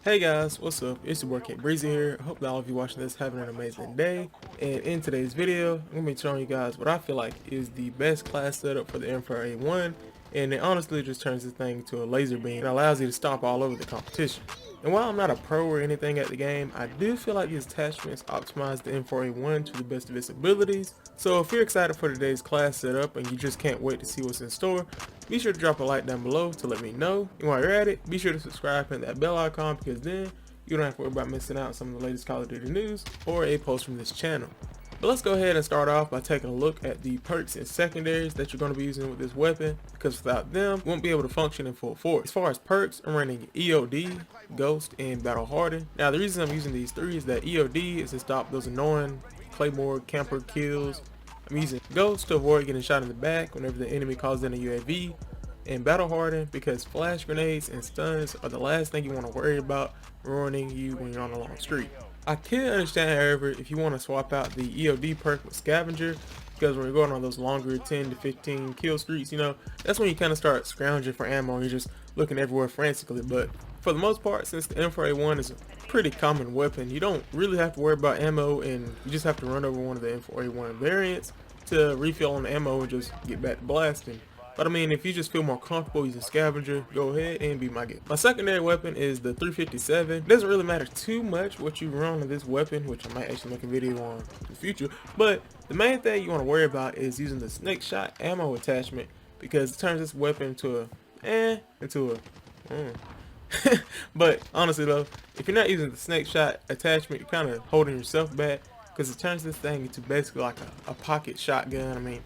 Hey guys, what's up? It's your boy K Breezy here. I hope that all of you watching this having an amazing day. And in today's video, I'm going to be showing you guys what I feel like is the best class setup for the M4A1. And it honestly just turns this thing into a laser beam and allows you to stomp all over the competition. And while I'm not a pro or anything at the game, I do feel like these attachments optimize the M4A1 to the best of its abilities. So if you're excited for today's class setup and you just can't wait to see what's in store, be sure to drop a like down below to let me know. And while you're at it, be sure to subscribe and hit that bell icon because then you don't have to worry about missing out on some of the latest Call of Duty news or a post from this channel. But let's go ahead and start off by taking a look at the perks and secondaries that you're going to be using with this weapon, because without them, you won't be able to function in full force. As far as perks, I'm running EOD, Ghost, and Battle Hardened. Now the reason I'm using these three is that EOD is to stop those annoying Claymore camper kills. I'm using Ghost to avoid getting shot in the back whenever the enemy calls in a UAV, and Battle Hardened because flash grenades and stuns are the last thing you want to worry about ruining you when you're on a long streak. I can understand, however, if you want to swap out the EOD perk with Scavenger, because when you're going on those longer 10 to 15 kill streaks, that's when you kind of start scrounging for ammo and you're just looking everywhere frantically. But for the most part, since the M4A1 is a pretty common weapon, you don't really have to worry about ammo, and you just have to run over one of the M4A1 variants to refill on the ammo and just get back to blasting. But I mean, if you just feel more comfortable using Scavenger, go ahead and be my guest. My secondary weapon is the 357. It doesn't really matter too much what you run on this weapon, which I might actually make a video on in the future. But the main thing you want to worry about is using the snake shot ammo attachment, because it turns this weapon into but honestly though, if you're not using the snake shot attachment, you're kind of holding yourself back, because it turns this thing into basically like a pocket shotgun. I mean,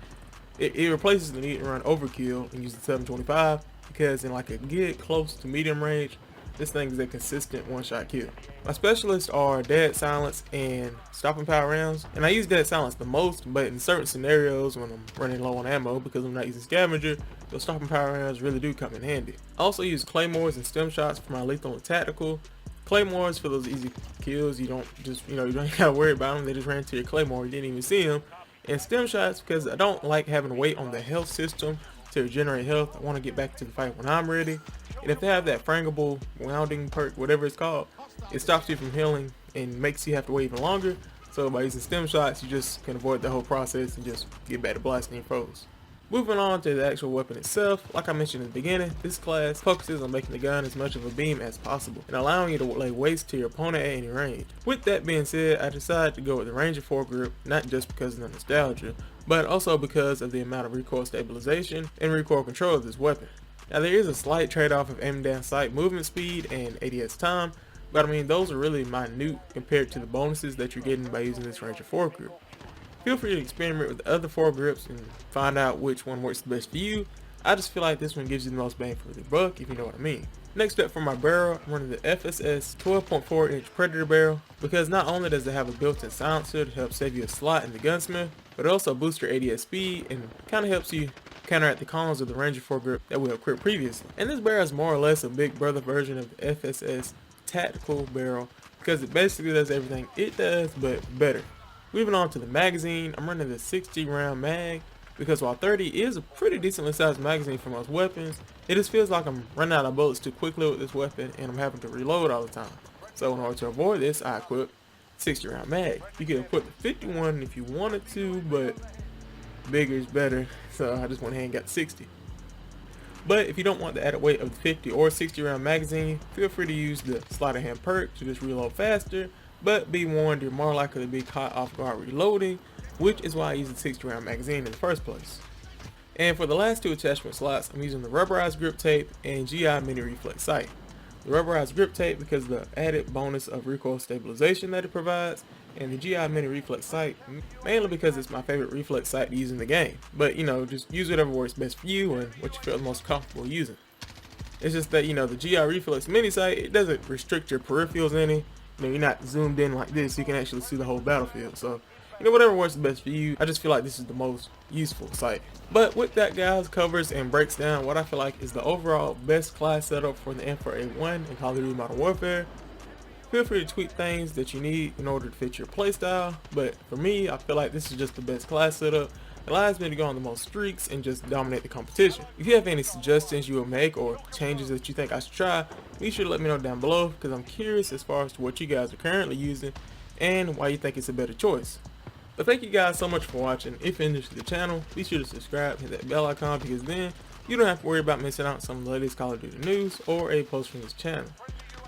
it replaces the need to run overkill and use the 725, because in like a get close to medium range, this thing is a consistent one-shot kill. My specialists are dead silence and stopping power rounds, and I use dead silence the most, but in certain scenarios when I'm running low on ammo because I'm not using scavenger, those stopping power rounds really do come in handy. I also use claymores and stem shots for my lethal and tactical. Claymores for those easy kills, you don't gotta worry about them, they just ran to your claymore, you didn't even see them. And stem shots because I don't like having to wait on the health system to regenerate health. I want to get back to the fight when I'm ready. And if they have that frangable wounding perk, whatever it's called, it stops you from healing and makes you have to wait even longer. So by using stem shots, you just can avoid the whole process and just get back to blasting your foes. Moving on to the actual weapon itself, like I mentioned in the beginning, this class focuses on making the gun as much of a beam as possible and allowing you to lay waste to your opponent at any range. With that being said, I decided to go with the Ranger foregrip, not just because of the nostalgia, but also because of the amount of recoil stabilization and recoil control of this weapon. Now there is a slight trade-off of aim down sight movement speed and ADS time, but I mean those are really minute compared to the bonuses that you're getting by using this Ranger foregrip. Feel free to experiment with the other foregrips and find out which one works the best for you. I just feel like this one gives you the most bang for the buck, if you know what I mean. Next up for my barrel, I'm running the FSS 12.4 inch Predator barrel, because not only does it have a built-in silencer to help save you a slot in the gunsmith, but it also boosts your ADS speed and kind of helps you counteract the cons of the Ranger foregrip that we equipped previously. And this barrel is more or less a big brother version of the FSS tactical barrel, because it basically does everything it does but better. Moving on to the magazine, I'm running the 60 round mag, because while 30 is a pretty decently sized magazine for most weapons, it just feels like I'm running out of bullets too quickly with this weapon and I'm having to reload all the time. So in order to avoid this, I equip 60 round mag. You can equip the 51 if you wanted to, but bigger is better, so I just went ahead and got 60. But if you don't want the added weight of the 50 or 60 round magazine, feel free to use the sleight of hand perk to just reload faster, but be warned you're more likely to be caught off guard reloading, which is why I use the 60 round magazine in the first place. And for the last two attachment slots, I'm using the rubberized grip tape and GI mini reflex sight. The rubberized grip tape because of the added bonus of recoil stabilization that it provides, and the GI mini reflex sight mainly because it's my favorite reflex sight to use in the game. But just use whatever works best for you and what you feel the most comfortable using. It's just that the GI reflex mini sight, it doesn't restrict your peripherals any. You're not zoomed in like this, you can actually see the whole battlefield. So whatever works best for you, I just feel like this is the most useful sight. But with that, guys, covers and breaks down what I feel like is the overall best class setup for the M4A1 in Call of Duty Modern Warfare. Feel free to tweak things that you need in order to fit your playstyle, but for me, I feel like this is just the best class setup. allows me to go on the most streaks and just dominate the competition. If you have any suggestions you would make or changes that you think I should try, be sure to let me know down below, because I'm curious as far as to what you guys are currently using and why you think it's a better choice. But thank you guys so much for watching. If you're new to the channel, be sure to subscribe, hit that bell icon, because then you don't have to worry about missing out on some of the latest Call of Duty news or a post from this channel.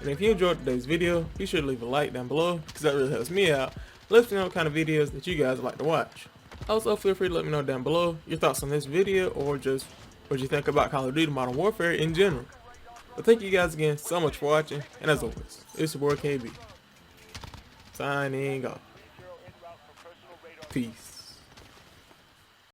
And if you enjoyed today's video, be sure to leave a like down below, because that really helps me out. Let me know what kind of videos that you guys like to watch. Also, feel free to let me know down below your thoughts on this video, or just what you think about Call of Duty Modern Warfare in general. But thank you guys again so much for watching, and as always, it's your boy KB. Signing off. Peace.